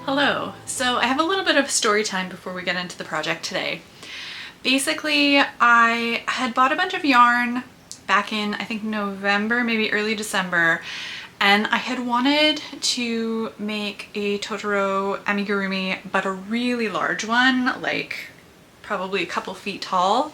Hello. So I have a little bit of story time before we get into the project today. Basically, I had bought a bunch of yarn back in, I think, November, maybe early December, and I had wanted to make a Totoro amigurumi, but a really large one, like probably a couple feet tall.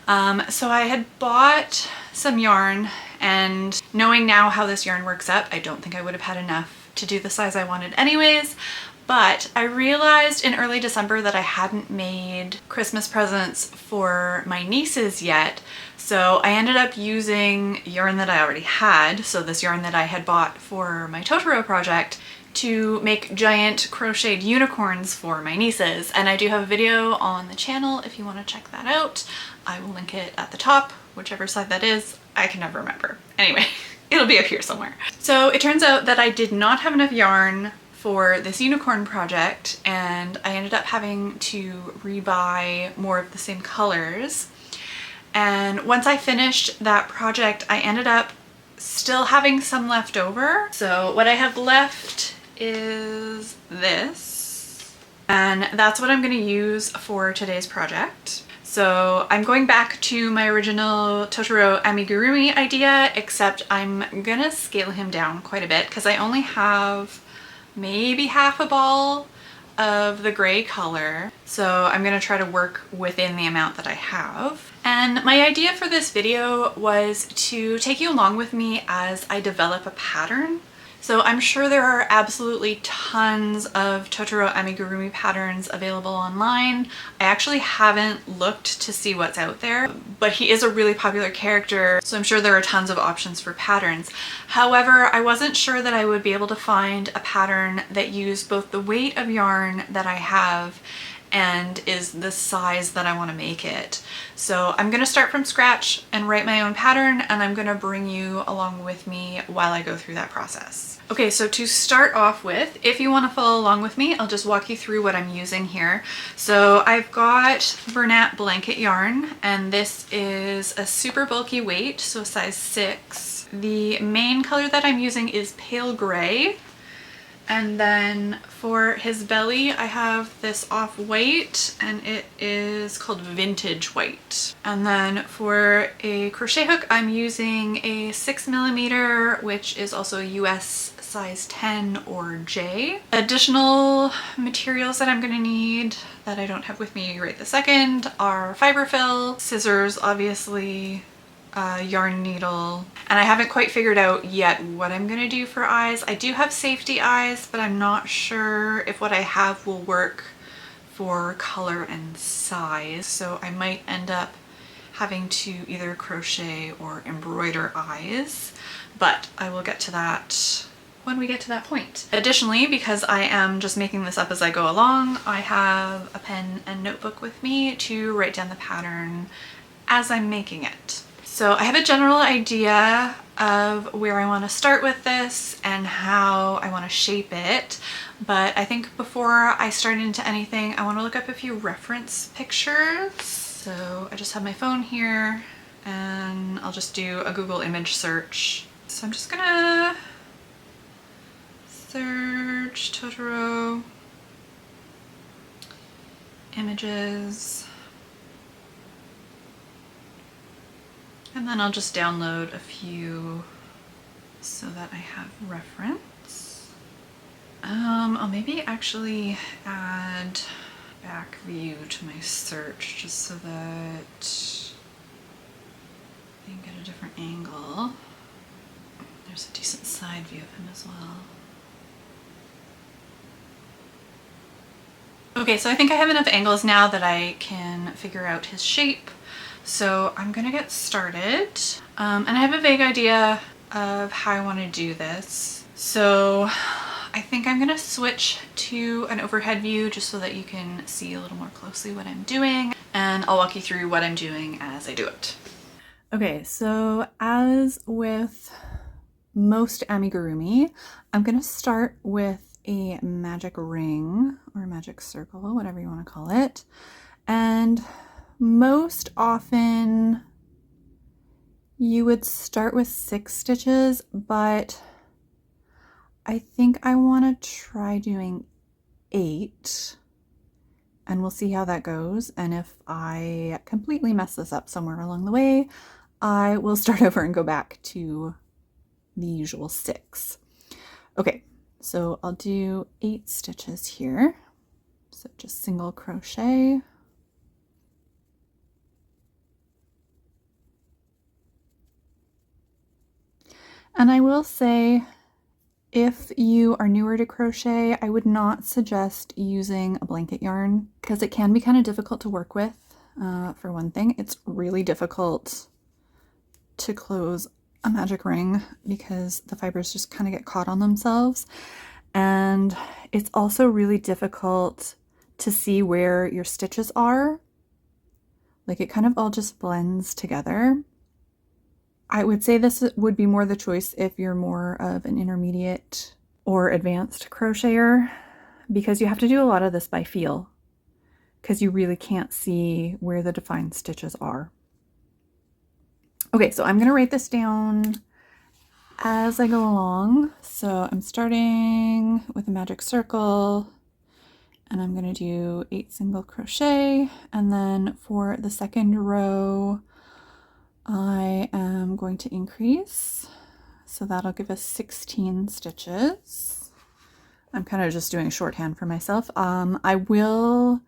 So I had bought some yarn, and knowing now how this yarn works up, I don't think I would have had enough to do the size I wanted anyways. But I realized in early December that I hadn't made Christmas presents for my nieces yet. So I ended up using yarn that I already had, so this yarn that I had bought for my Totoro project, to make giant crocheted unicorns for my nieces. And I do have a video on the channel if you want to check that out. I will link it at the top, whichever side that is. I can never remember. Anyway, it'll be up here somewhere. So it turns out that I did not have enough yarn for this unicorn project, and I ended up having to rebuy more of the same colors. And once I finished that project, I ended up still having some left over. So what I have left is this, and that's what I'm going to use for today's project. So I'm going back to my original Totoro amigurumi idea, except I'm gonna scale him down quite a bit because I only have maybe half a ball of the gray color. So I'm gonna try to work within the amount that I have. And my idea for this video was to take you along with me as I develop a pattern. So I'm sure there are absolutely tons of Totoro amigurumi patterns available online. I actually haven't looked to see what's out there, but he is a really popular character, so I'm sure there are tons of options for patterns. However, I wasn't sure that I would be able to find a pattern that used both the weight of yarn that I have and is the size that I want to make it. So I'm going to start from scratch and write my own pattern, and I'm going to bring you along with me while I go through that process. Okay, so to start off with, if you want to follow along with me, I'll just walk you through what I'm using here. So I've got Bernat blanket yarn, and this is a super bulky weight, so size 6. The main color that I'm using is pale gray. And then for his belly, I have this off-white, and it is called vintage white. And then for a crochet hook, I'm using a 6mm, which is also a US size 10 or J. Additional materials that I'm gonna need that I don't have with me right this second are fiberfill, scissors, obviously, yarn needle, and I haven't quite figured out yet what I'm gonna do for eyes. I do have safety eyes, but I'm not sure if what I have will work for color and size, so I might end up having to either crochet or embroider eyes, but I will get to that when we get to that point. Additionally, because I am just making this up as I go along, I have a pen and notebook with me to write down the pattern as I'm making it. So I have a general idea of where I want to start with this and how I want to shape it, but I think before I start into anything, I want to look up a few reference pictures. So I just have my phone here, and I'll just do a Google image search. So I'm just gonna search Totoro images. And then I'll just download a few so that I have reference. I'll maybe actually add back view to my search just so that I can get a different angle. There's a decent side view of him as well. Okay, so I think I have enough angles now that I can figure out his shape. So I'm gonna get started, and I have a vague idea of how I want to do this. So I think I'm gonna switch to an overhead view just so that you can see a little more closely what I'm doing, and I'll walk you through what I'm doing as I do it. Okay, so as with most amigurumi, I'm gonna start with a magic ring or magic circle, whatever you want to call it, and most often you would start with 6 stitches, but I think I want to try doing 8 and we'll see how that goes. And if I completely mess this up somewhere along the way, I will start over and go back to the usual 6. Okay, so I'll do 8 stitches here. So just single crochet. And I will say, if you are newer to crochet, I would not suggest using a blanket yarn because it can be kind of difficult to work with. For one thing, it's really difficult to close a magic ring because the fibers just kind of get caught on themselves. And it's also really difficult to see where your stitches are. Like it kind of all just blends together. I would say this would be more the choice if you're more of an intermediate or advanced crocheter, because you have to do a lot of this by feel because you really can't see where the defined stitches are. Okay, so I'm going to write this down as I go along. So I'm starting with a magic circle and I'm going to do 8 single crochet, and then for the second row I am going to increase, so that'll give us 16 stitches. I'm kind of just doing shorthand for myself. I will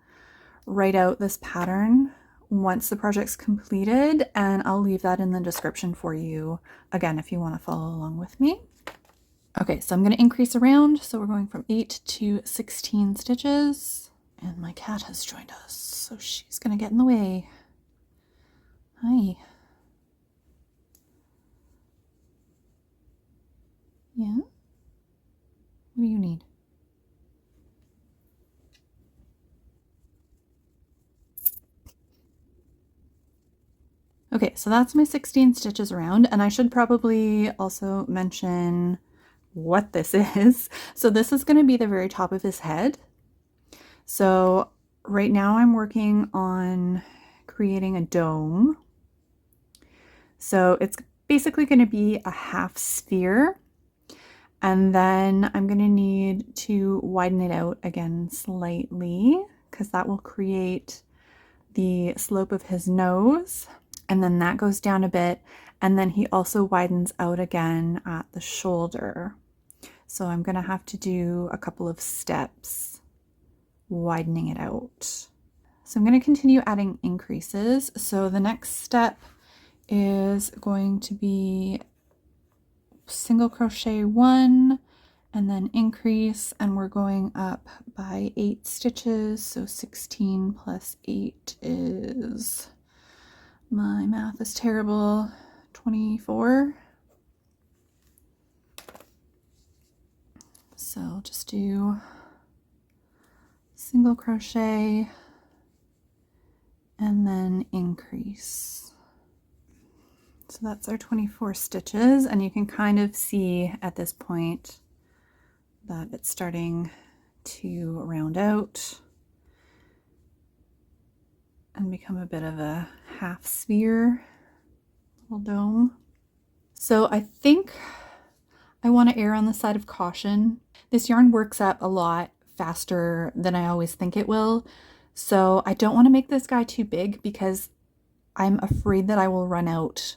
write out this pattern once the project's completed, and I'll leave that in the description for you, again, if you want to follow along with me. Okay, so I'm going to increase around, so we're going from 8 to 16 stitches, and my cat has joined us, so she's going to get in the way. Hi. Yeah? What do you need? Okay, so that's my 16 stitches around, and I should probably also mention what this is. So this is going to be the very top of his head. So right now I'm working on creating a dome. So it's basically going to be a half sphere. And then I'm going to need to widen it out again slightly because that will create the slope of his nose. And then that goes down a bit. And then he also widens out again at the shoulder. So I'm going to have to do a couple of steps widening it out. So I'm going to continue adding increases. So the next step is going to be single crochet 1 and then increase, and we're going up by 8 stitches, so 16 plus 8 is, my math is terrible, 24. So I'll just do single crochet and then increase. So that's our 24 stitches, and you can kind of see at this point that it's starting to round out and become a bit of a half sphere, little dome. So I think I want to err on the side of caution. This yarn works up a lot faster than I always think it will, so I don't want to make this guy too big because I'm afraid that I will run out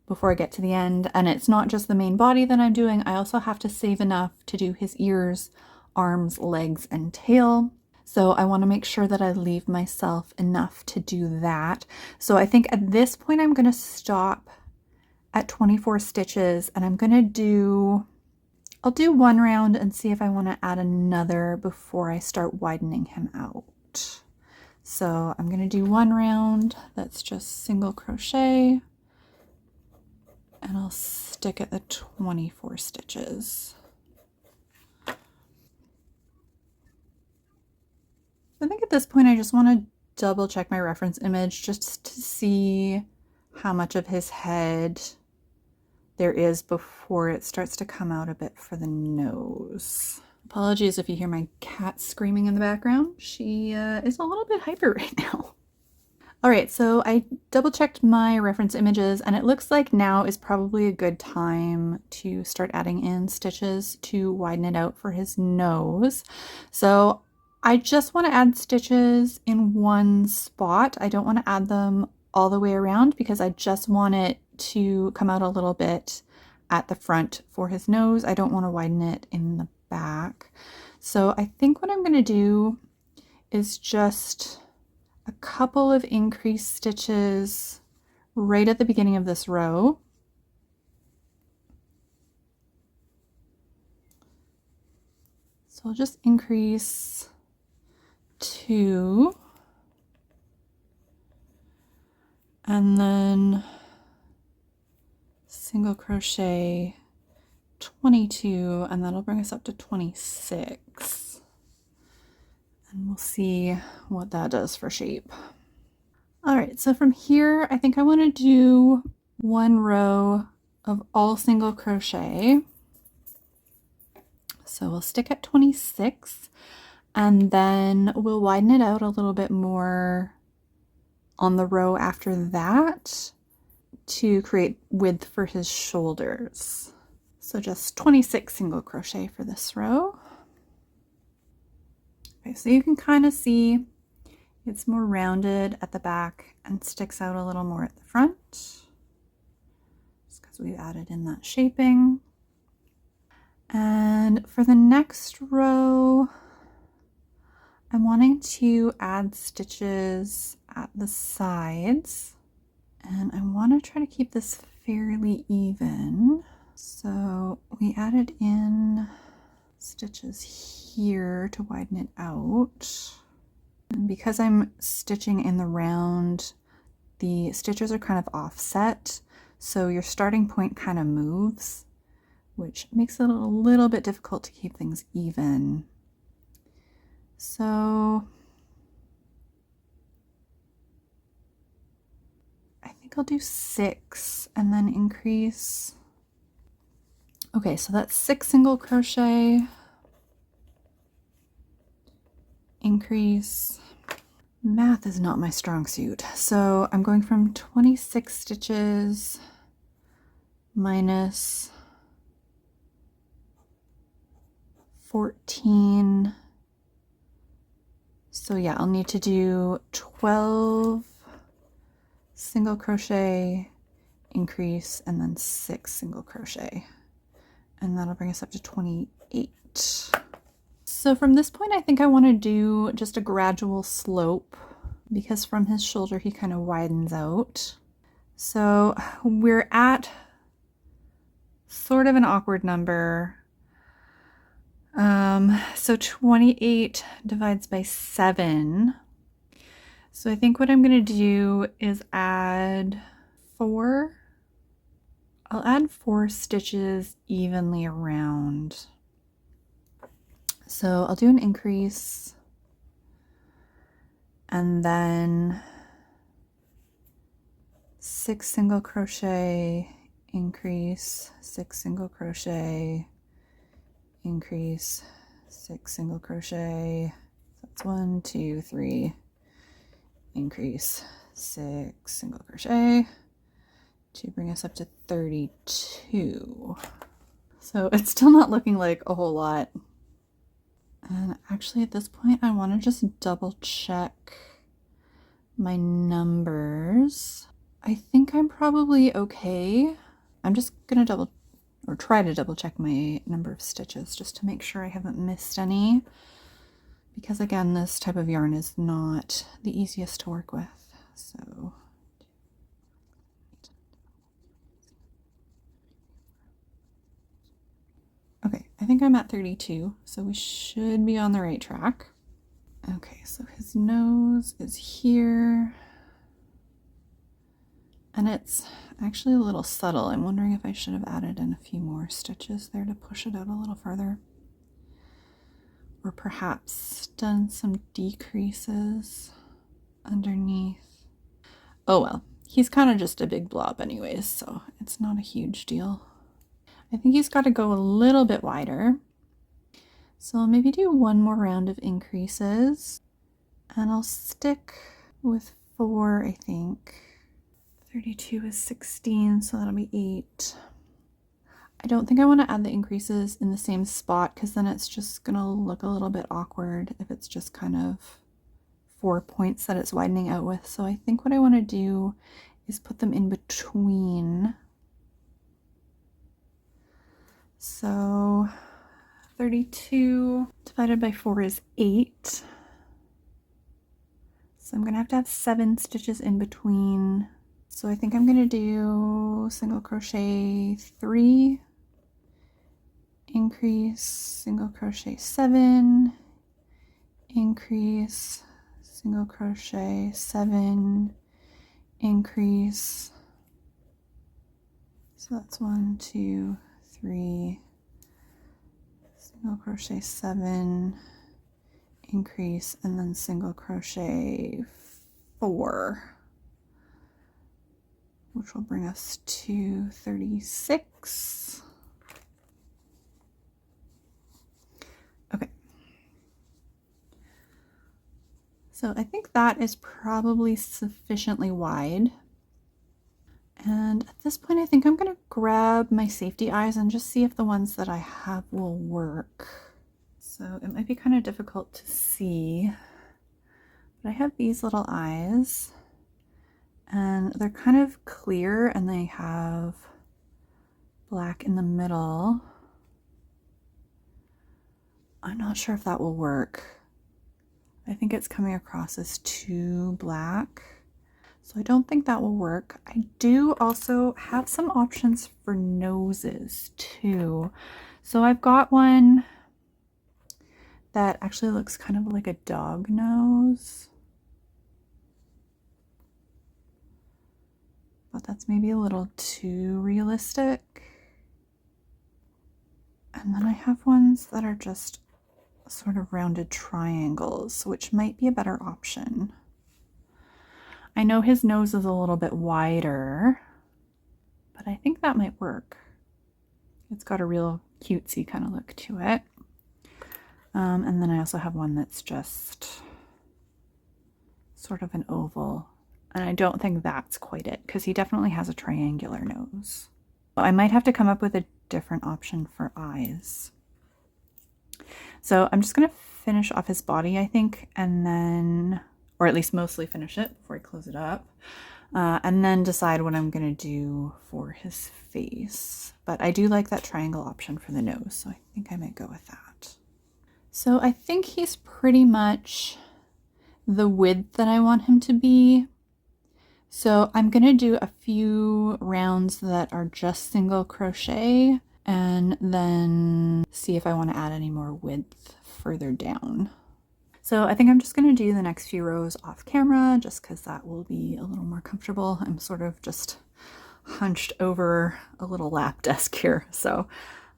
before I get to the end. And it's not just the main body that I'm doing, I also have to save enough to do his ears, arms, legs, and tail. So I want to make sure that I leave myself enough to do that. So I think at this point I'm going to stop at 24 stitches, and I'm going to I'll do one round and see if I want to add another before I start widening him out. So I'm going to do one round that's just single crochet, and I'll stick at the 24 stitches. I think at this point I just want to double check my reference image just to see how much of his head there is before it starts to come out a bit for the nose. Apologies if you hear my cat screaming in the background. She is a little bit hyper right now. All right, so I double checked my reference images, and it looks like now is probably a good time to start adding in stitches to widen it out for his nose. So I just want to add stitches in one spot. I don't want to add them all the way around because I just want it to come out a little bit at the front for his nose. I don't want to widen it in the back. So I think what I'm going to do is just a couple of increased stitches right at the beginning of this row. So I'll just increase 2 and then single crochet 22, and that'll bring us up to 26. And we'll see what that does for shape. All right, so from here, I think I want to do 1 row of all single crochet. So we'll stick at 26, and then we'll widen it out a little bit more on the row after that to create width for his shoulders. So just 26 single crochet for this row. Okay, so you can kind of see it's more rounded at the back and sticks out a little more at the front. Just because we've added in that shaping. And for the next row, I'm wanting to add stitches at the sides. And I want to try to keep this fairly even. So we added in stitches here to widen it out. And because I'm stitching in the round, the stitches are kind of offset. So your starting point kind of moves, which makes it a little bit difficult to keep things even. So I think I'll do 6 and then increase. Okay, so that's 6 single crochet, increase. Math is not my strong suit. So I'm going from 26 stitches minus 14. So yeah, I'll need to do 12 single crochet, increase, and then 6 single crochet. And that'll bring us up to 28. So from this point, I think I want to do just a gradual slope because from his shoulder, he kind of widens out. So we're at sort of an awkward number. So 28 divides by 7. So I think what I'm going to do is add 4. I'll add 4 stitches evenly around. So I'll do an increase and then 6 single crochet, increase, 6 single crochet, increase, 6 single crochet. That's 1, 2, 3, increase, 6 single crochet to bring us up to 32. So it's still not looking like a whole lot. And actually at this point, I want to just double check my numbers. I think I'm probably okay. I'm just going to try to double check my number of stitches just to make sure I haven't missed any. Because again, this type of yarn is not the easiest to work with. So okay, I think I'm at 32, so we should be on the right track. Okay, so his nose is here. And it's actually a little subtle. I'm wondering if I should have added in a few more stitches there to push it out a little further. Or perhaps done some decreases underneath. Oh well, he's kind of just a big blob anyways, so it's not a huge deal. I think he's got to go a little bit wider. So I'll maybe do 1 more round of increases. And I'll stick with 4, I think. 32 is 16, so that'll be 8. I don't think I want to add the increases in the same spot because then it's just going to look a little bit awkward if it's just kind of 4 points that it's widening out with. So I think what I want to do is put them in between. So 32 divided by 4 is 8. So I'm going to have 7 stitches in between. So I think I'm going to do single crochet 3, increase, single crochet 7, increase, single crochet 7, increase. So that's 1, 2, 3, single crochet 7, increase, and then single crochet 4, which will bring us to 36. Okay. So I think that is probably sufficiently wide. And at this point, I think I'm going to grab my safety eyes and just see if the ones that I have will work. So it might be kind of difficult to see, but I have these little eyes and they're kind of clear and they have black in the middle. I'm not sure if that will work. I think it's coming across as too black. So I don't think that will work. I do also have some options for noses too. So I've got one that actually looks kind of like a dog nose. But that's maybe a little too realistic. And then I have ones that are just sort of rounded triangles, which might be a better option. I know his nose is a little bit wider, but I think that might work. It's got a real cutesy kind of look to it. And then I also have one that's just sort of an oval. And I don't think that's quite it because he definitely has a triangular nose. I might have to come up with a different option for eyes. So I'm just going to finish off his body, I think, and then, or at least mostly finish it before I close it up, and then decide what I'm going to do for his face. But I do like that triangle option for the nose, so I think I might go with that. So I think he's pretty much the width that I want him to be. So I'm going to do a few rounds that are just single crochet and then see if I want to add any more width further down. So I think I'm just going to do the next few rows off camera just because that will be a little more comfortable. I'm sort of just hunched over a little lap desk here. So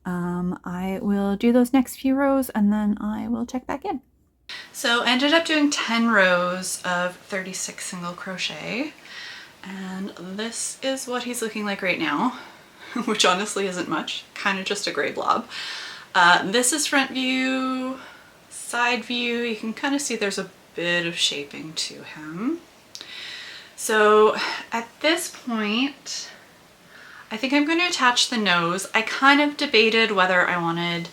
I will do those next few rows and then I will check back in. So I ended up doing 10 rows of 36 single crochet. And this is what he's looking like right now, which honestly isn't much, kind of just a gray blob. This is front view, side view. You can kind of see there's a bit of shaping to him. So at this point, I think I'm going to attach the nose. I kind of debated whether I wanted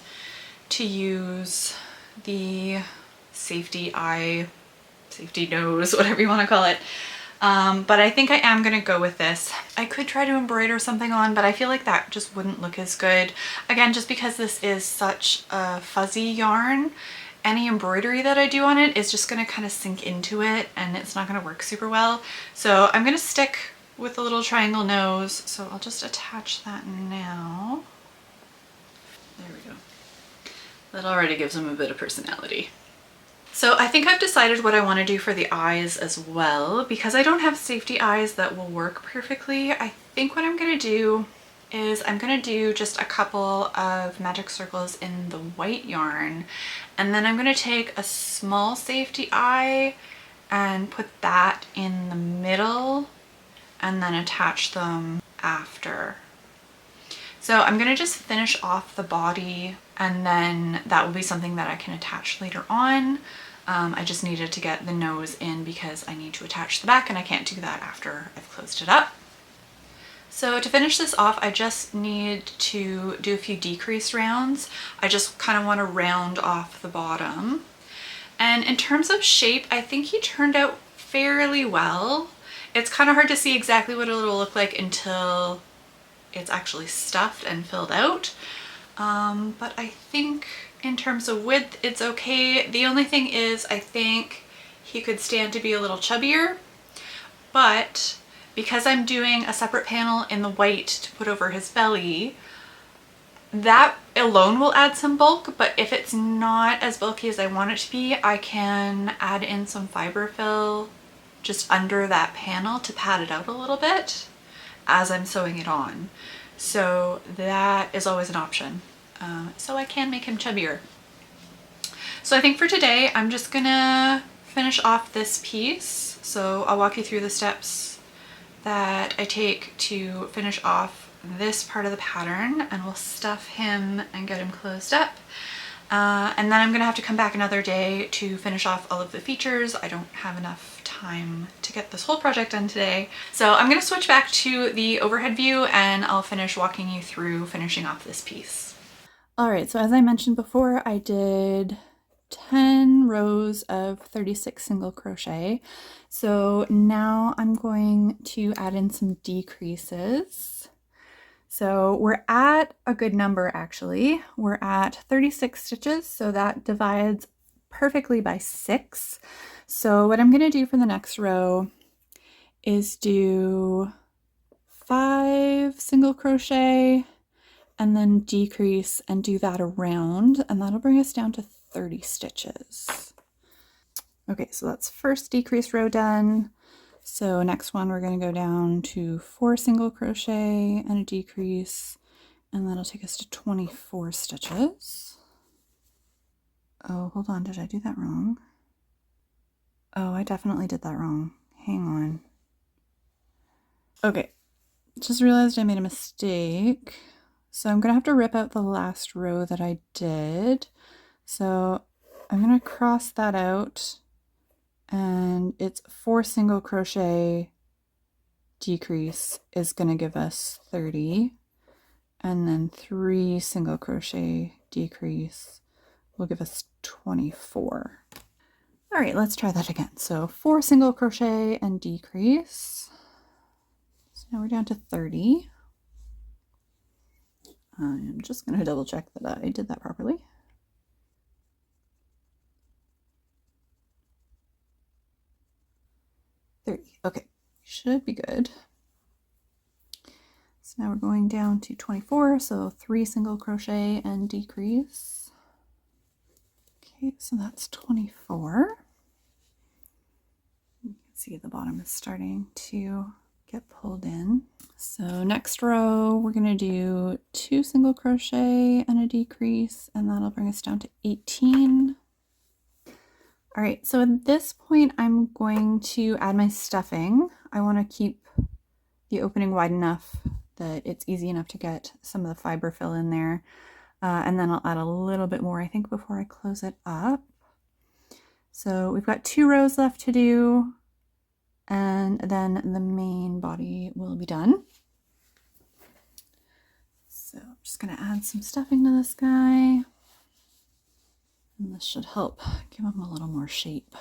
to use the safety eye, safety nose, whatever you want to call it. But I think I am going to go with this. I could try to embroider something on, but I feel like that just wouldn't look as good. Again, just because this is such a fuzzy yarn, any embroidery that I do on it is just going to kind of sink into it and it's not going to work super well. So I'm going to stick with the little triangle nose. So I'll just attach that now. There we go. That already gives him a bit of personality. So I think I've decided what I want to do for the eyes as well. Because I don't have safety eyes that will work perfectly, I think what I'm going to do is I'm going to do just a couple of magic circles in the white yarn. And then I'm going to take a small safety eye and put that in the middle and then attach them after. So I'm going to just finish off the body and then that will be something that I can attach later on. I just needed to get the nose in because I need to attach the back and I can't do that after I've closed it up. So to finish this off, I just need to do a few decreased rounds. I just kind of want to round off the bottom. And in terms of shape, I think he turned out fairly well. It's kind of hard to see exactly what it'll look like until it's actually stuffed and filled out. But I think in terms of width, it's okay. The only thing is I think he could stand to be a little chubbier, but because I'm doing a separate panel in the white to put over his belly, that alone will add some bulk, but if it's not as bulky as I want it to be, I can add in some fiber fill just under that panel to pad it out a little bit as I'm sewing it on. So that is always an option. So I can make him chubbier. So I think for today, I'm just gonna finish off this piece. So I'll walk you through the steps that I take to finish off this part of the pattern, and we'll stuff him and get him closed up. And then I'm gonna have to come back another day to finish off all of the features. I don't have enough time to get this whole project done today. So I'm gonna switch back to the overhead view and I'll finish walking you through finishing off this piece. All right, so as I mentioned before, I did 10 rows of 36 single crochet. So now I'm going to add in some decreases. So we're at a good number actually. We're at 36 stitches, so that divides perfectly by 6. So what I'm going to do for the next row is do 5 single crochet and then decrease and do that around, and that'll bring us down to 30 stitches. Okay, so that's first decrease row done. So next one, we're going to go down to 4 single crochet and a decrease, and that'll take us to 24 stitches. Oh, hold on, did I do that wrong? Oh, I definitely did that wrong. Hang on. Okay, just realized I made a mistake. So I'm going to have to rip out the last row that I did. So I'm going to cross that out, and it's 4 single crochet decrease is going to give us 30, and then 3 single crochet decrease will give us 24. All right, let's try that again. So 4 single crochet and decrease. So now we're down to 30. I'm just going to double check that I did that properly. Okay, should be good. So now we're going down to 24, so 3 single crochet and decrease. Okay, so that's 24. You can see the bottom is starting to get pulled in. So next row, we're going to do 2 single crochet and a decrease, and that'll bring us down to 18. All right, so at this point, I'm going to add my stuffing. I want to keep the opening wide enough that it's easy enough to get some of the fiber fill in there. And then I'll add a little bit more, I think, before I close it up. So we've got 2 rows left to do, and then the main body will be done. So I'm just going to add some stuffing to this guy. And this should help give him a little more shape.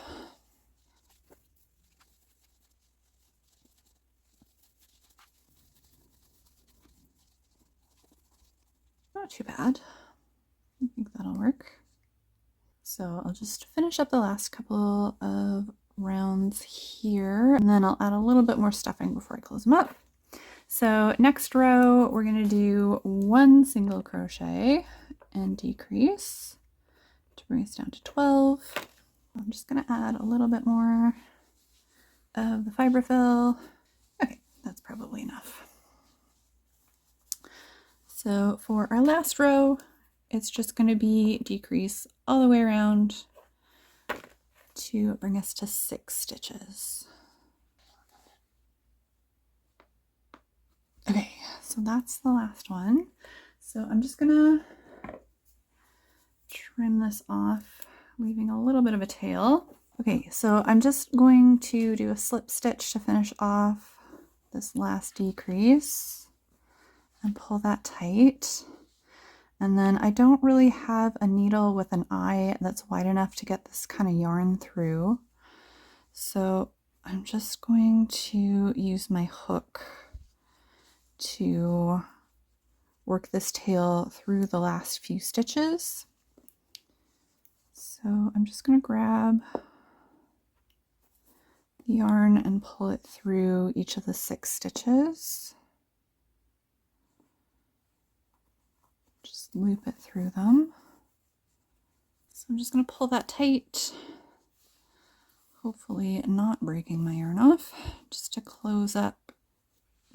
Not too bad. I think that'll work. So I'll just finish up the last couple of rounds here, and then I'll add a little bit more stuffing before I close them up. So next row, we're going to do 1 single crochet and decrease to bring us down to 12. I'm just going to add a little bit more of the fiber fill. Okay, that's probably enough. So for our last row, it's just going to be decrease all the way around to bring us to 6 stitches. Okay, so that's the last one. So I'm just gonna trim this off, leaving a little bit of a tail. Okay, so I'm just going to do a slip stitch to finish off this last decrease and pull that tight. And then I don't really have a needle with an eye that's wide enough to get this kind of yarn through. So I'm just going to use my hook to work this tail through the last few stitches. So I'm just going to grab the yarn and pull it through each of the 6 stitches. Just loop it through them. So I'm just going to pull that tight, hopefully not breaking my yarn off, just to close up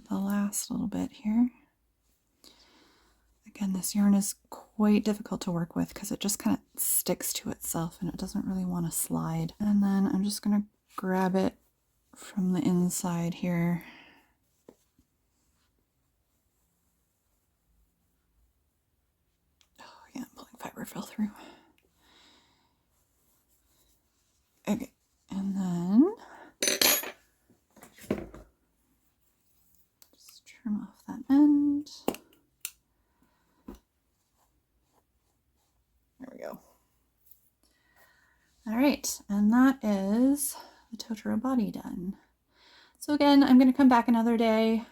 the last little bit here. Again, this yarn is quite difficult to work with because it just kind of sticks to itself and it doesn't really want to slide. And then I'm just going to grab it from the inside here. Oh yeah, I'm pulling fiber fill through. Okay, and then just trim off that end. There we go. All right, and that is the Totoro body done. So again, I'm going to come back another day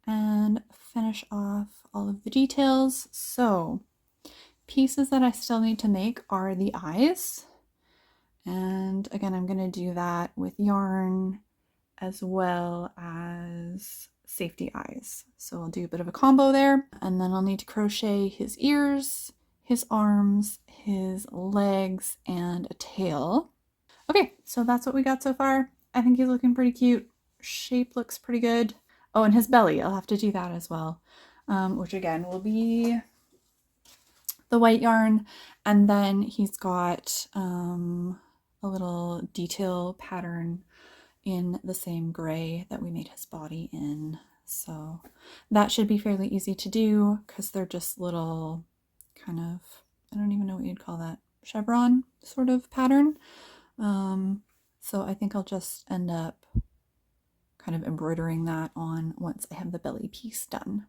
and finish off all of the details. So pieces that I still need to make are the eyes. And again, I'm going to do that with yarn as well as safety eyes. So I'll do a bit of a combo there. And then I'll need to crochet his ears, his arms, his legs, and a tail. Okay, so that's what we got so far. I think he's looking pretty cute. Shape looks pretty good. Oh, and his belly, I'll have to do that as well, which again will be the white yarn. And then he's got a little detail pattern in the same gray that we made his body in. So that should be fairly easy to do because they're just little kind of, I don't even know what you'd call that, chevron sort of pattern. So I think I'll just end up kind of embroidering that on once I have the belly piece done.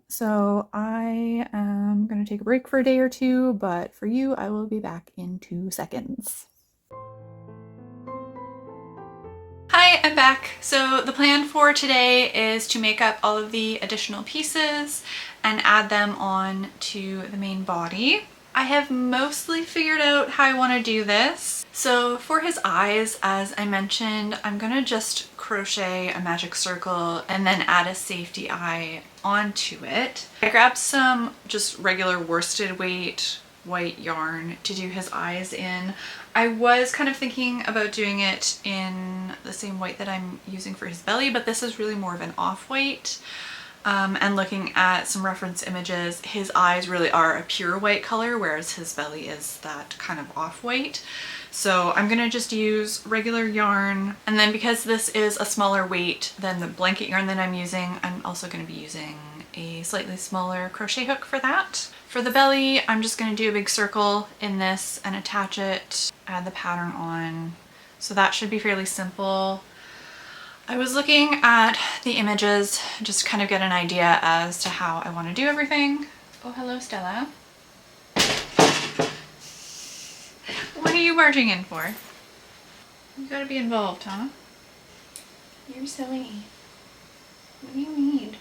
So I am going to take a break for a day or two, but for you, I will be back in 2 seconds. Hi, I'm back. So the plan for today is to make up all of the additional pieces and add them on to the main body. I have mostly figured out how I want to do this. So for his eyes, as I mentioned, I'm gonna just crochet a magic circle and then add a safety eye onto it. I grabbed some just regular worsted weight white yarn to do his eyes in. I was kind of thinking about doing it in the same white that I'm using for his belly, but this is really more of an off-white. And looking at some reference images, his eyes really are a pure white color, whereas his belly is that kind of off-white. So I'm gonna just use regular yarn. And then because this is a smaller weight than the blanket yarn that I'm using, I'm also gonna be using a slightly smaller crochet hook for that. For the belly, I'm just gonna do a big circle in this and attach it, add the pattern on. So that should be fairly simple. I was looking at the images just to kind of get an idea as to how I want to do everything. Oh, hello, Stella. What are you barging in for? You gotta be involved, huh? You're silly. What do you need?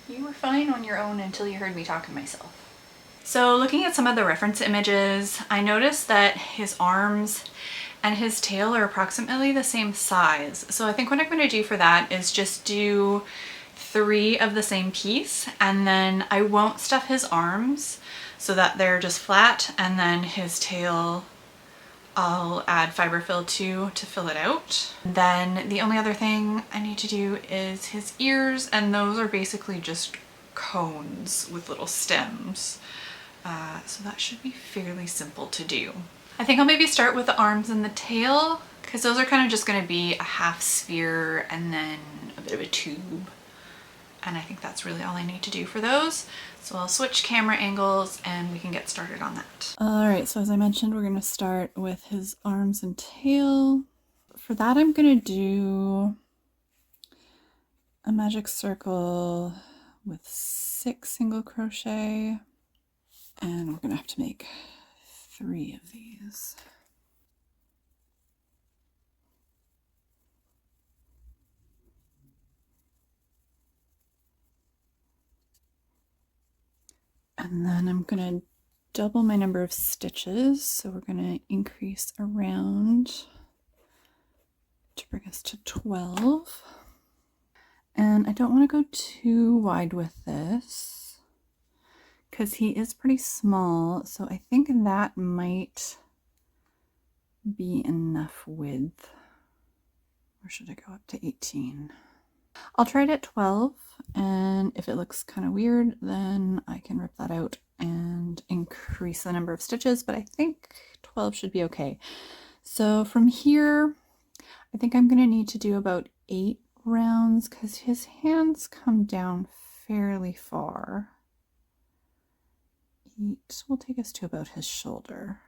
You were fine on your own until you heard me talk to myself. So looking at some of the reference images, I noticed that his arms and his tail are approximately the same size. So I think what I'm going to do for that is just do 3 of the same piece, and then I won't stuff his arms so that they're just flat, and then his tail I'll add fiber fill to fill it out. Then the only other thing I need to do is his ears, and those are basically just cones with little stems. So that should be fairly simple to do. I think I'll maybe start with the arms and the tail, because those are kind of just going to be a half sphere and then a bit of a tube. And I think that's really all I need to do for those. So I'll switch camera angles and we can get started on that. All right, so as I mentioned, we're going to start with his arms and tail. For that, I'm going to do a magic circle with 6 single crochet, and we're gonna have to make 3 of these. And then I'm gonna double my number of stitches, so we're gonna increase around to bring us to 12. And I don't want to go too wide with this because he is pretty small, so I think that might be enough width. Or should I go up to 18? I'll try it at 12, and if it looks kind of weird, then I can rip that out and increase the number of stitches, but I think 12 should be okay. So from here, I think I'm going to need to do about 8 rounds because his hands come down fairly far. 8 will take us to about his shoulder.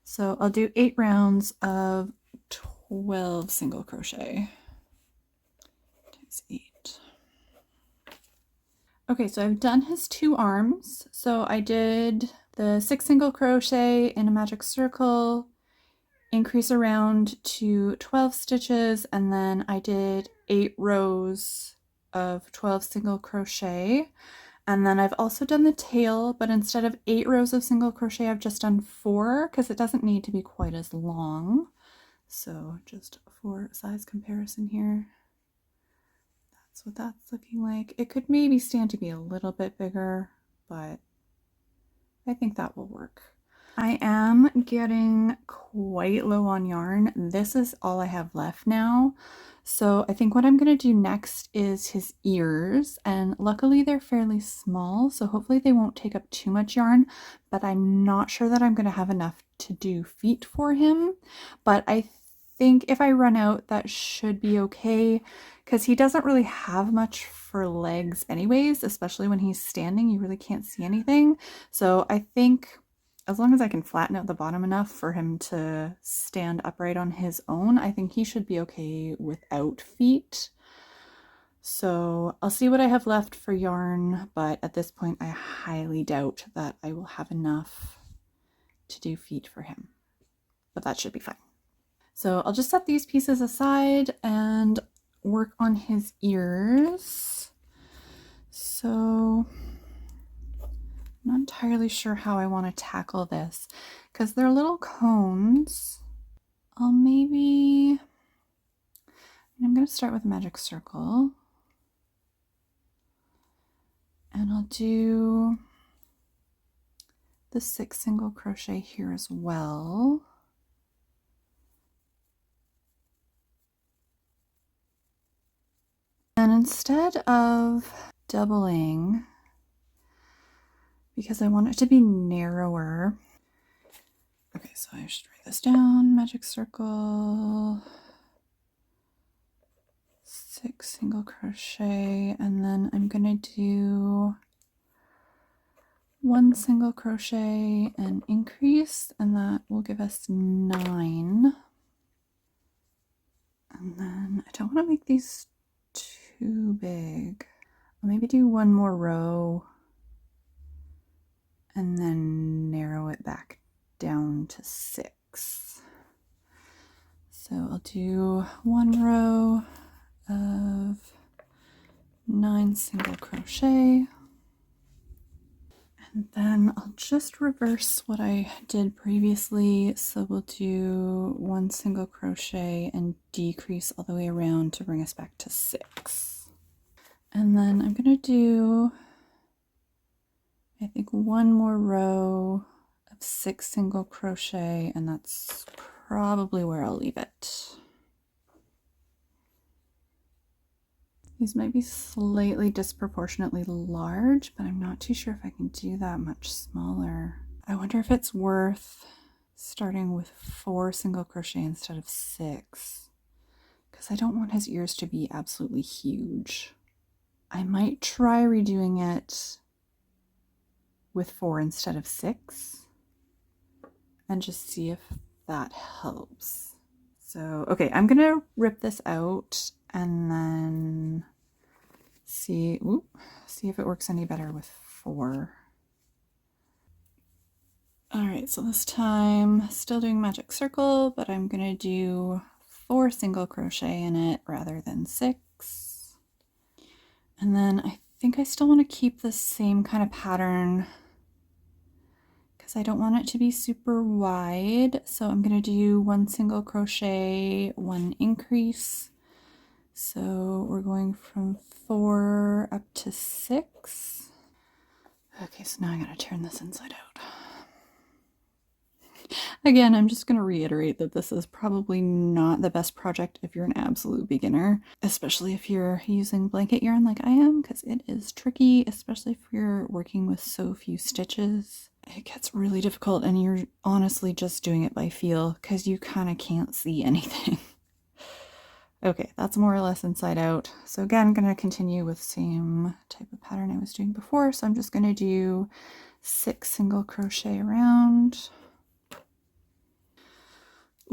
So I'll do 8 rounds of 12 single crochet times 8. Okay, so I've done his 2 arms. So I did the 6 single crochet in a magic circle, increase around to 12 stitches, and then I did 8 rows of 12 single crochet. And then I've also done the tail, but instead of 8 rows of single crochet, I've just done 4 because it doesn't need to be quite as long. So just for size comparison here, that's what that's looking like. It could maybe stand to be a little bit bigger, but I think that will work. I am getting quite low on yarn. This is all I have left now. So I think what I'm going to do next is his ears, and luckily they're fairly small, so hopefully they won't take up too much yarn, but I'm not sure that I'm going to have enough to do feet for him. But I think if I run out, that should be okay, because he doesn't really have much for legs anyways, especially when he's standing. You really can't see anything. So I think as long as I can flatten out the bottom enough for him to stand upright on his own, I think he should be okay without feet. So I'll see what I have left for yarn, but at this point I highly doubt that I will have enough to do feet for him, but that should be fine. So I'll just set these pieces aside and work on his ears. So I'm not entirely sure how I want to tackle this because they're little cones. I'm going to start with a magic circle, and I'll do the 6 single crochet here as well. And instead of doubling, because I want it to be narrower. Okay, so I should write this down. Magic circle, 6 single crochet, and then I'm gonna do 1 single crochet and increase, and that will give us 9. And then I don't want to make these too big. I'll maybe do 1 more row and then narrow it back down to 6. So I'll do 1 row of 9 single crochet, and then I'll just reverse what I did previously. So we'll do 1 single crochet and decrease all the way around to bring us back to 6. And then I'm going to do, I think, 1 more row of 6 single crochet, and that's probably where I'll leave it. These might be slightly disproportionately large, but I'm not too sure if I can do that much smaller. I wonder if it's worth starting with 4 single crochet instead of 6, because I don't want his ears to be absolutely huge. I might try redoing it with 4 instead of 6 and just see if that helps. So, okay, I'm gonna rip this out and then see if it works any better with 4. All right, so this time still doing magic circle, but I'm gonna do 4 single crochet in it rather than 6. And then I think I still want to keep the same kind of pattern because I don't want it to be super wide. So I'm going to do 1 single crochet, 1 increase. So we're going from 4 up to 6. Okay, so now I got to turn this inside out. Again, I'm just going to reiterate that this is probably not the best project if you're an absolute beginner, especially if you're using blanket yarn like I am, because it is tricky, especially if you're working with so few stitches. It gets really difficult and you're honestly just doing it by feel because you kind of can't see anything. Okay, that's more or less inside out. So again, I'm going to continue with the same type of pattern I was doing before. So I'm just going to do 6 single crochet around.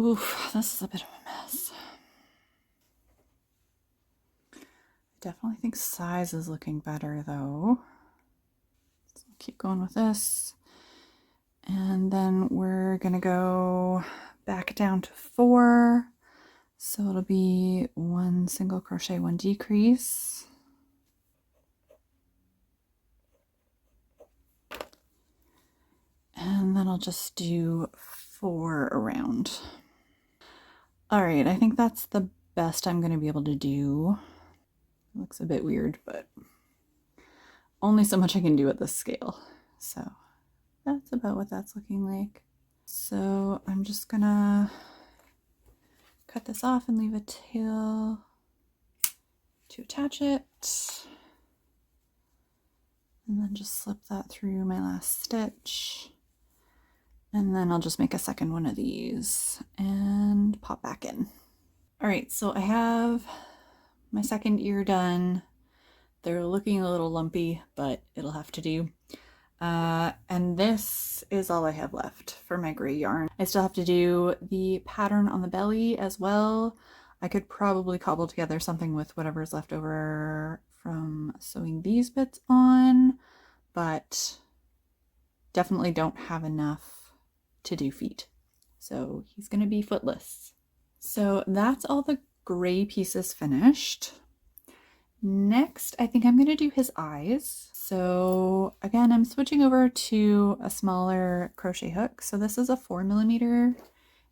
Oof, this is a bit of a mess. I definitely think size is looking better though. So I'll keep going with this. And then we're gonna go back down to 4. So it'll be 1 single crochet, 1 decrease. And then I'll just do 4 around. All right, I think that's the best I'm going to be able to do. It looks a bit weird, but only so much I can do at this scale. So that's about what that's looking like. So I'm just gonna cut this off and leave a tail to attach it. And then just slip that through my last stitch. And then I'll just make a second one of these and pop back in. All right, so I have my second ear done. They're looking a little lumpy, but it'll have to do. And this is all I have left for my gray yarn. I still have to do the pattern on the belly as well. I could probably cobble together something with whatever's left over from sewing these bits on, but definitely don't have enough to do feet. So he's gonna be footless. So that's all the gray pieces finished. Next, I think I'm gonna do his eyes. So again, I'm switching over to a smaller crochet hook. So this is a 4mm,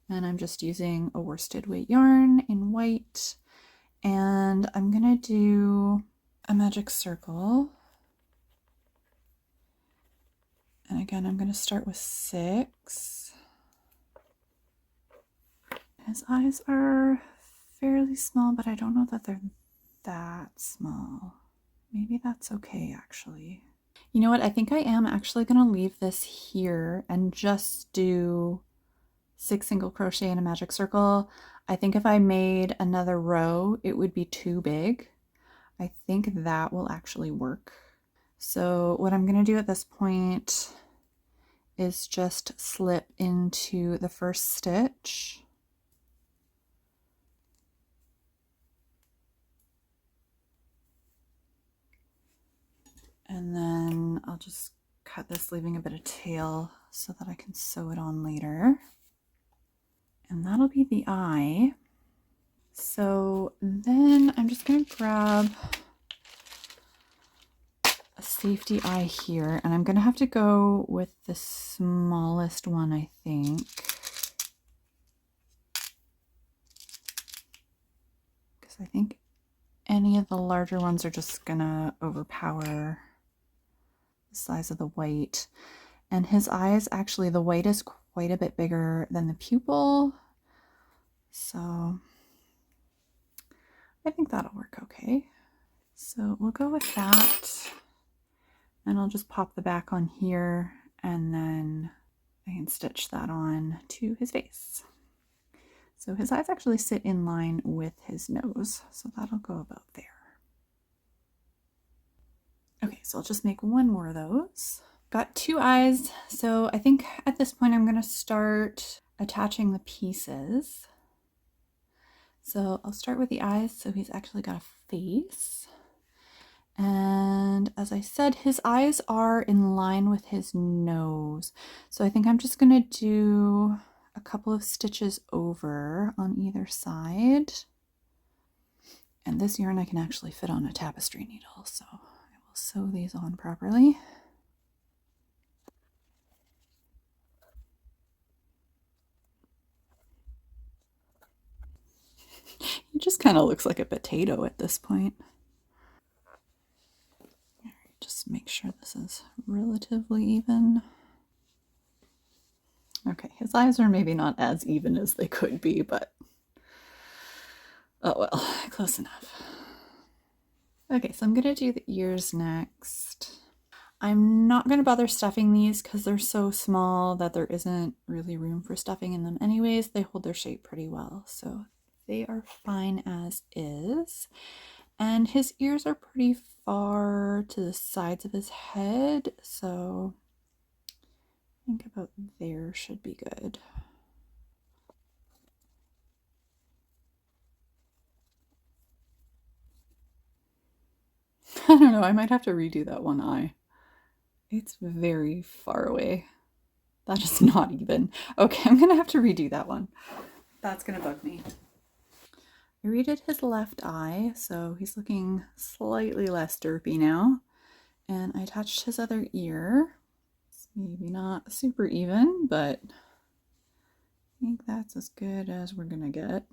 and I'm just using a worsted weight yarn in white. And I'm gonna do a magic circle. And again, I'm gonna start with 6. His eyes are fairly small, but I don't know that they're that small. Maybe that's okay, actually. You know what? I think I am actually going to leave this here and just do 6 single crochet in a magic circle. I think if I made another row, it would be too big. I think that will actually work. So what I'm going to do at this point is just slip into the first stitch. And then I'll just cut this, leaving a bit of tail so that I can sew it on later. And that'll be the eye. So then I'm just going to grab a safety eye here, and I'm going to have to go with the smallest one, I think. Because I think any of the larger ones are just going to overpower the size of the white. And his eyes, actually, the white is quite a bit bigger than the pupil. So I think that'll work okay. So we'll go with that. And I'll just pop the back on here, and then I can stitch that on to his face. So his eyes actually sit in line with his nose, so that'll go about there. Okay, so I'll just make one more of those. Got 2 eyes, so I think at this point I'm going to start attaching the pieces. So I'll start with the eyes, so he's actually got a face. And as I said, his eyes are in line with his nose. So I think I'm just going to do a couple of stitches over on either side. And this yarn I can actually fit on a tapestry needle, so I will sew these on properly. He just kind of looks like a potato at this point. Just make sure this is relatively even. Okay, his eyes are maybe not as even as they could be, but oh well, close enough. Okay, so I'm gonna do the ears next. I'm not gonna bother stuffing these because they're so small that there isn't really room for stuffing in them anyways. They hold their shape pretty well, so they are fine as is. And his ears are pretty far to the sides of his head, so I think about there should be good. I don't know, I might have to redo that one eye. It's very far away. That is not even. Okay, I'm gonna have to redo that one. That's gonna bug me. I redid his left eye, so he's looking slightly less derpy now. And I attached his other ear. It's maybe not super even, but I think that's as good as we're gonna get.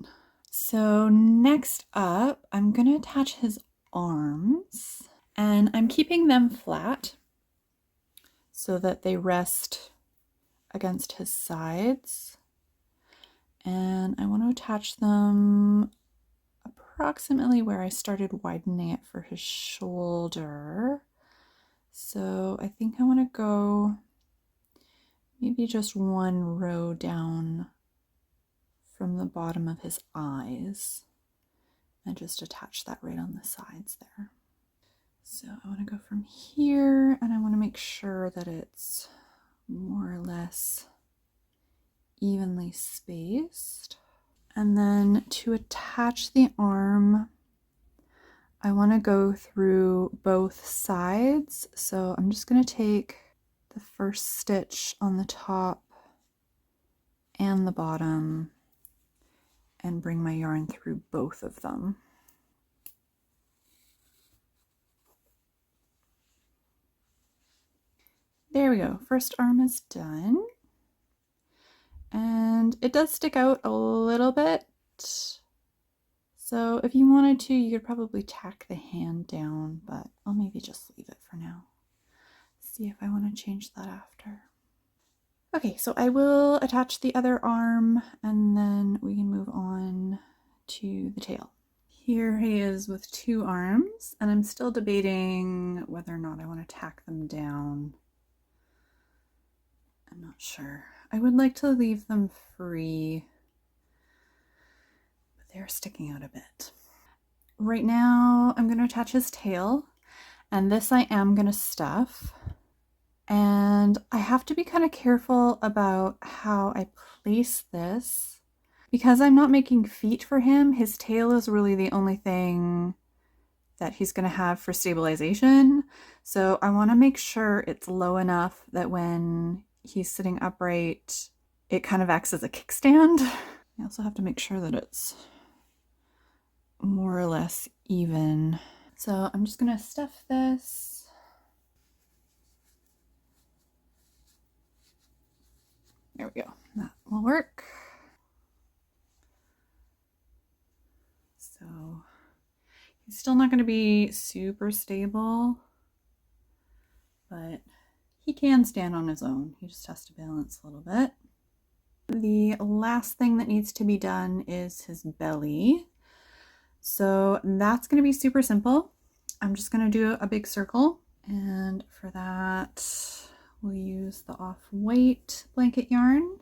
So next up, I'm gonna attach his arms, and I'm keeping them flat so that they rest against his sides. And I want to attach them approximately where I started widening it for his shoulder. So I think I want to go maybe just one row down from the bottom of his eyes and just attach that right on the sides there. So I want to go from here, and I want to make sure that it's more or less evenly spaced. And then to attach the arm, I want to go through both sides. So I'm just going to take the first stitch on the top and the bottom and bring my yarn through both of them. There we go. First arm is done. And it does stick out a little bit. So if you wanted to, you could probably tack the hand down, but I'll maybe just leave it for now. See if I want to change that after. Okay, so I will attach the other arm and then we can move on to the tail. Here he is with two arms, and I'm still debating whether or not I want to tack them down. I'm not sure. I would like to leave them free, but they're sticking out a bit. Right now, I'm going to attach his tail, and this I am going to stuff. And I have to be kind of careful about how I place this. Because I'm not making feet for him, his tail is really the only thing that he's going to have for stabilization. So I want to make sure it's low enough that when he's sitting upright, it kind of acts as a kickstand. I also have to make sure that it's more or less even. So I'm just going to stuff this. There we go. That will work. So he's still not going to be super stable, but he can stand on his own. He just has to balance a little bit. The last thing that needs to be done is his belly. So that's going to be super simple. I'm just going to do a big circle, and for that we'll use the off-white blanket yarn.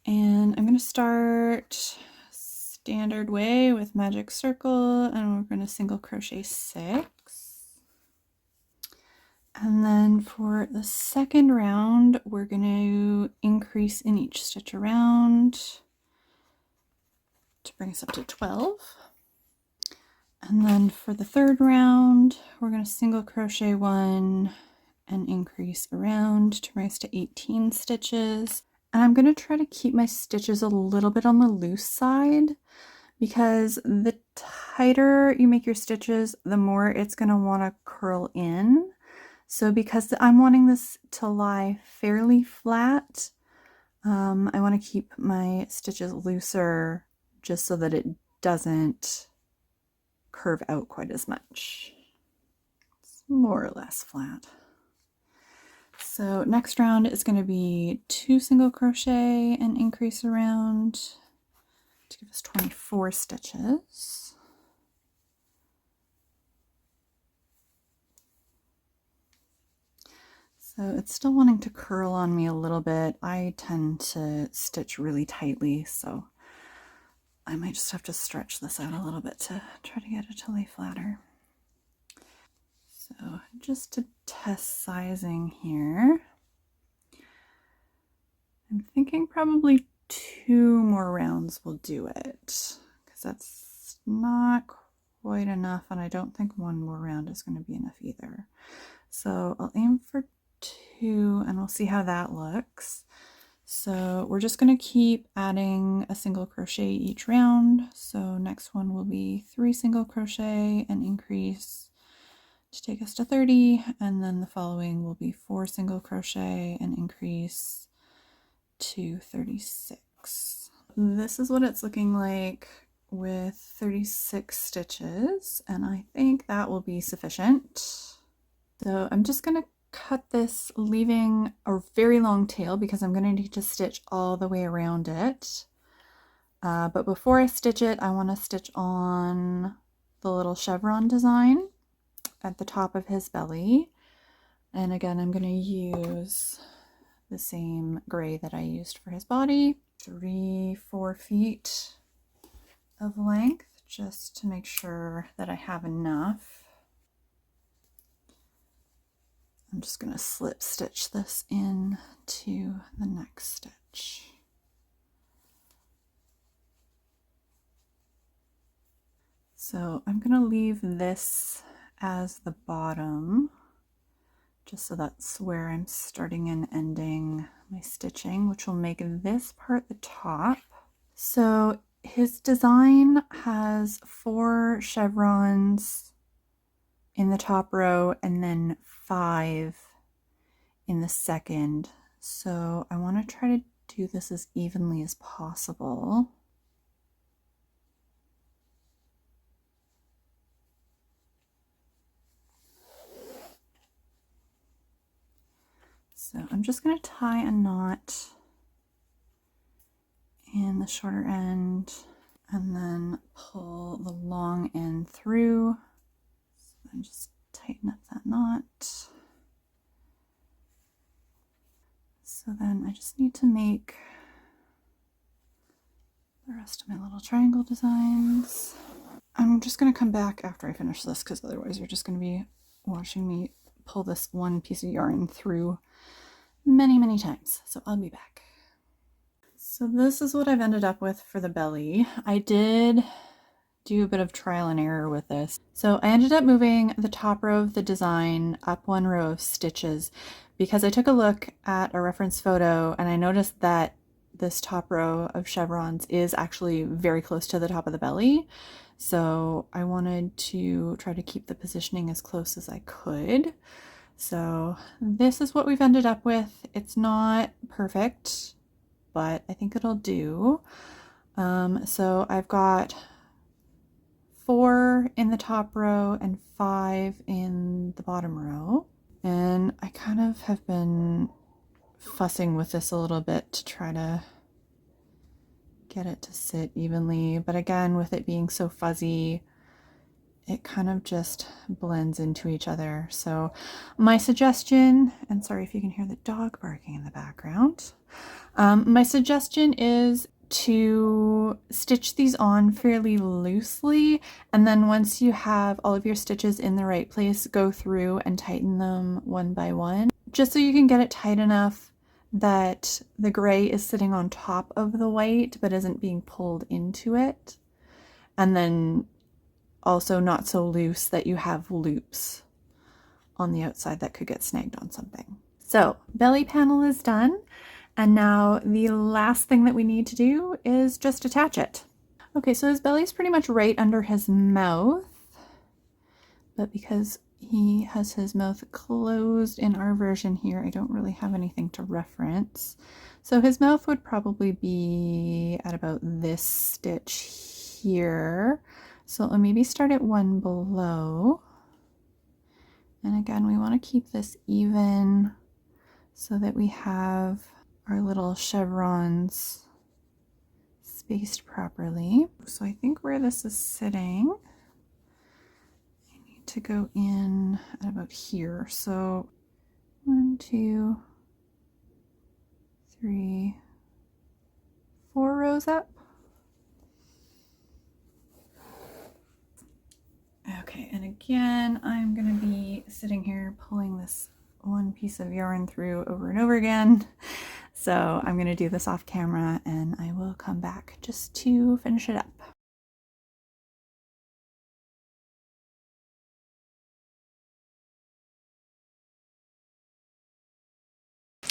And I'm going to start standard way with magic circle, and we're going to single crochet 6. And then for the second round, we're going to increase in each stitch around to bring us up to 12. And then for the third round, we're going to single crochet 1 and increase around to rise to 18 stitches. And I'm going to try to keep my stitches a little bit on the loose side, because the tighter you make your stitches, the more it's going to want to curl in. So because I'm wanting this to lie fairly flat, I want to keep my stitches looser just so that it doesn't curve out quite as much. It's more or less flat. So next round is going to be 2 single crochet and increase around to give us 24 stitches. So it's still wanting to curl on me a little bit. I tend to stitch really tightly, so I might just have to stretch this out a little bit to try to get it to lay flatter. So just to test sizing here, I'm thinking probably 2 more rounds will do it, because that's not quite enough, and I don't think 1 more round is going to be enough either. So I'll aim for 2 and we'll see how that looks. So we're just going to keep adding a single crochet each round. So next one will be 3 single crochet and increase to take us to 30, and then the following will be 4 single crochet and increase to 36. This is what it's looking like with 36 stitches, and I think that will be sufficient. So I'm just going to cut this, leaving a very long tail because I'm going to need to stitch all the way around it. But before I stitch it, I want to stitch on the little chevron design at the top of his belly. And again, I'm going to use the same gray that I used for his body, 3-4 feet of length, just to make sure that I have enough. I'm just going to slip stitch this in to the next stitch. So I'm going to leave this as the bottom, just so that's where I'm starting and ending my stitching, which will make this part the top. So his design has 4 chevrons in the top row and then 5 in the second. So I want to try to do this as evenly as possible. So I'm just going to tie a knot in the shorter end and then pull the long end through. So then just tighten up that knot. So then I just need to make the rest of my little triangle designs. I'm just going to come back after I finish this, because otherwise you're just going to be watching me pull this one piece of yarn through many times. So I'll be back. So this is what I've ended up with for the belly. I did do a bit of trial and error with this. So I ended up moving the top row of the design up 1 row of stitches because I took a look at a reference photo and I noticed that this top row of chevrons is actually very close to the top of the belly. So I wanted to try to keep the positioning as close as I could. So this is what we've ended up with. It's not perfect, but I think it'll do. So I've got 4 in the top row and 5 in the bottom row. And I kind of have been fussing with this a little bit to try to get it to sit evenly. But again, with it being so fuzzy, it kind of just blends into each other. So my suggestion, and sorry if you can hear the dog barking in the background, my suggestion is to stitch these on fairly loosely, and then once you have all of your stitches in the right place, go through and tighten them one by one, just so you can get it tight enough that the gray is sitting on top of the white but isn't being pulled into it. And then also not so loose that you have loops on the outside that could get snagged on something. So belly panel is done. And now the last thing that we need to do is just attach it. Okay, so his belly's pretty much right under his mouth, but because he has his mouth closed in our version here, I don't really have anything to reference. So his mouth would probably be at about this stitch here. So I'll maybe start at one below. And again, we want to keep this even so that we have our little chevrons spaced properly. So I think where this is sitting, I need to go in at about here. So 1, 2, 3, 4 rows up. Okay, and again, I'm gonna be sitting here pulling this one piece of yarn through over and over again. So I'm gonna do this off camera and I will come back just to finish it up.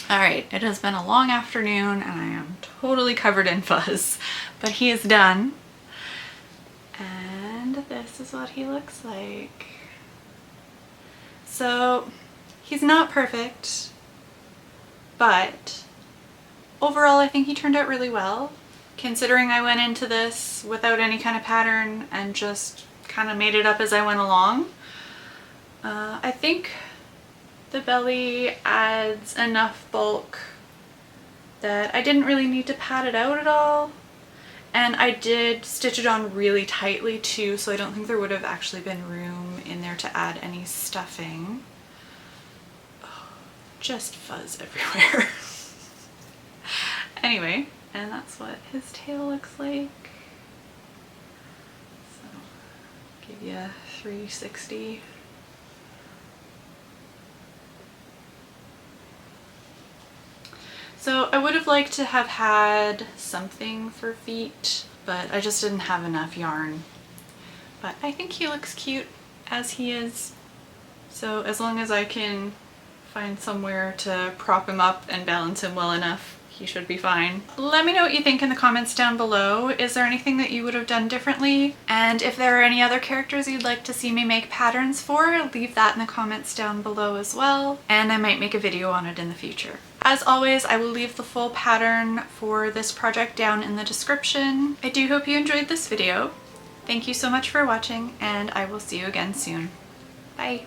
All right, it has been a long afternoon and I am totally covered in fuzz, but he is done. And this is what he looks like. So he's not perfect, but overall I think he turned out really well, considering I went into this without any kind of pattern and just kind of made it up as I went along. I think the belly adds enough bulk that I didn't really need to pad it out at all. And I did stitch it on really tightly too, so I don't think there would have actually been room in there to add any stuffing. Oh, just fuzz everywhere. Anyway, and that's what his tail looks like. So, give you a 360. So I would have liked to have had something for feet, but I just didn't have enough yarn. But I think he looks cute as he is. So as long as I can find somewhere to prop him up and balance him well enough, he should be fine. Let me know what you think in the comments down below. Is there anything that you would have done differently? And if there are any other characters you'd like to see me make patterns for, leave that in the comments down below as well. And I might make a video on it in the future. As always, I will leave the full pattern for this project down in the description. I do hope you enjoyed this video. Thank you so much for watching, and I will see you again soon. Bye!